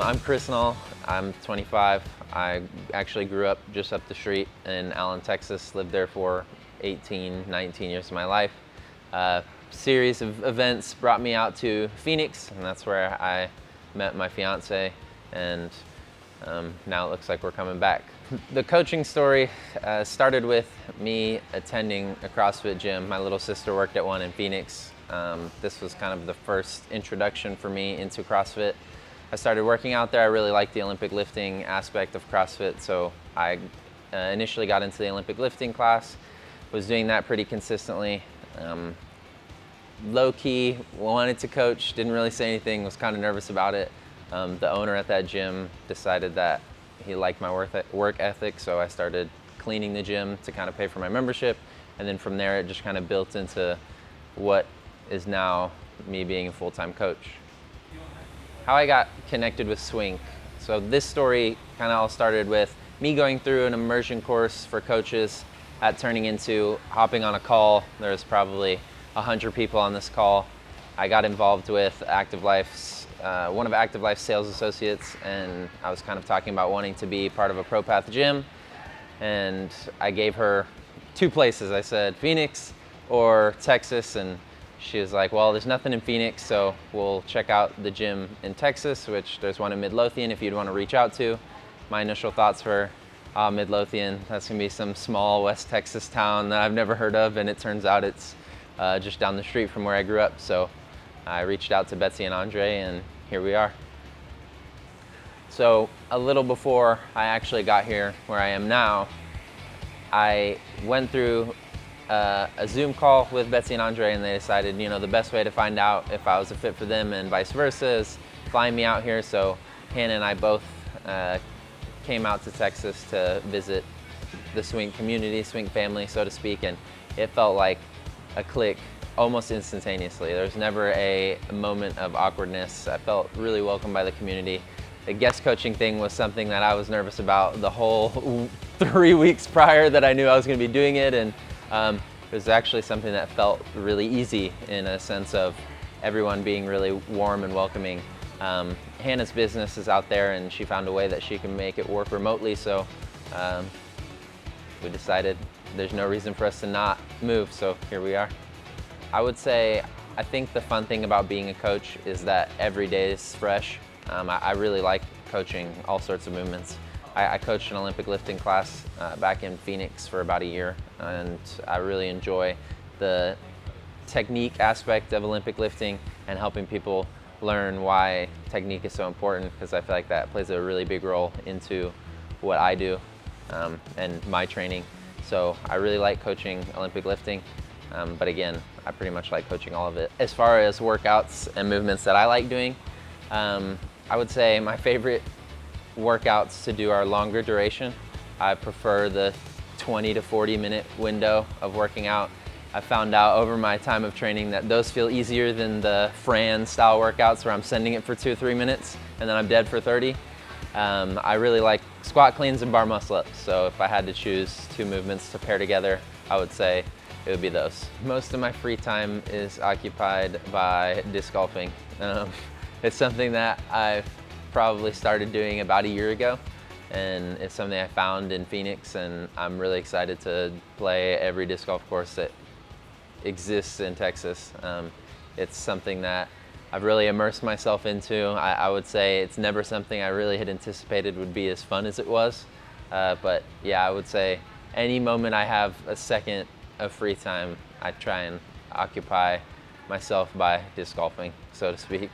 I'm Chris Null. I'm 25. I actually grew up just up the street in Allen, Texas. Lived there for 18, 19 years of my life. Series of events brought me out to Phoenix, and that's where I met my fiance, and now it looks like we're coming back. The coaching story started with me attending a CrossFit gym. My little sister worked at one in Phoenix. This was kind of the first introduction for me into CrossFit. I started working out there. I really liked the Olympic lifting aspect of CrossFit, so I initially got into the Olympic lifting class, was doing that pretty consistently. Low-key, wanted to coach, didn't really say anything, was kind of nervous about it. The owner at that gym decided that he liked my work ethic, so I started cleaning the gym to kind of pay for my membership, and then from there it just kind of built into what is now me being a full-time coach. How I got connected with Swink. So this story kind of all started with me going through an immersion course for coaches, turning into hopping on a call. There's probably 100 people on this call. I got involved with one of Active Life's sales associates, and I was kind of talking about wanting to be part of a ProPath gym. And I gave her two places. I said Phoenix or Texas, and she was like, well, there's nothing in Phoenix, so we'll check out the gym in Texas, which there's one in Midlothian if you'd want to reach out to. My initial thoughts were, Midlothian, that's gonna be some small West Texas town that I've never heard of, and it turns out it's just down the street from where I grew up. So I reached out to Betsy and Andre, and here we are. So a little before I actually got here where I am now, I went through a Zoom call with Betsy and Andre, and they decided, the best way to find out if I was a fit for them and vice versa is flying me out here. So Hannah and I both came out to Texas to visit the Swink community, Swink family, so to speak, and it felt like a click almost instantaneously. There was never a moment of awkwardness. I felt really welcomed by the community. The guest coaching thing was something that I was nervous about the whole 3 weeks prior that I knew I was going to be doing it, and it was actually something that felt really easy in a sense of everyone being really warm and welcoming. Hannah's business is out there, and she found a way that she can make it work remotely, so we decided there's no reason for us to not move, so here we are. I would say, I think the fun thing about being a coach is that every day is fresh. I really like coaching all sorts of movements. I coached an Olympic lifting class back in Phoenix for about a year, and I really enjoy the technique aspect of Olympic lifting and helping people learn why technique is so important, because I feel like that plays a really big role into what I do and my training. So I really like coaching Olympic lifting, but again, I pretty much like coaching all of it. As far as workouts and movements that I like doing, I would say my favorite workouts to do are longer duration. I prefer the 20 to 40 minute window of working out. I found out over my time of training that those feel easier than the Fran style workouts where I'm sending it for 2 or 3 minutes and then I'm dead for 30. I really like squat cleans and bar muscle ups, so if I had to choose two movements to pair together, I would say it would be those. Most of my free time is occupied by disc golfing. It's something that I've probably started doing about a year ago, and it's something I found in Phoenix, and I'm really excited to play every disc golf course that exists in Texas. It's something that I've really immersed myself into. I would say it's never something I really had anticipated would be as fun as it was, but yeah, I would say any moment I have a second of free time, I try and occupy myself by disc golfing, so to speak.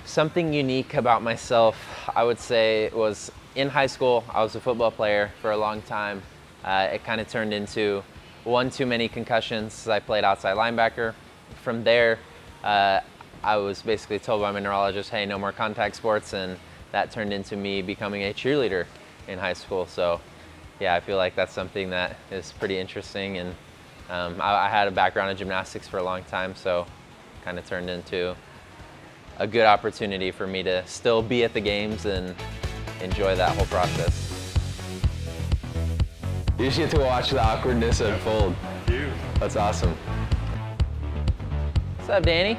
Something unique about myself, I would say, was in high school, I was a football player for a long time. It kind of turned into one too many concussions. I played outside linebacker. From there, I was basically told by my neurologist, hey, no more contact sports, and that turned into me becoming a cheerleader in high school. So yeah, I feel like that's something that is pretty interesting, and I had a background in gymnastics for a long time, so kind of turned into a good opportunity for me to still be at the games and enjoy that whole process. You just get to watch the awkwardness unfold. That's awesome. What's up, Danny?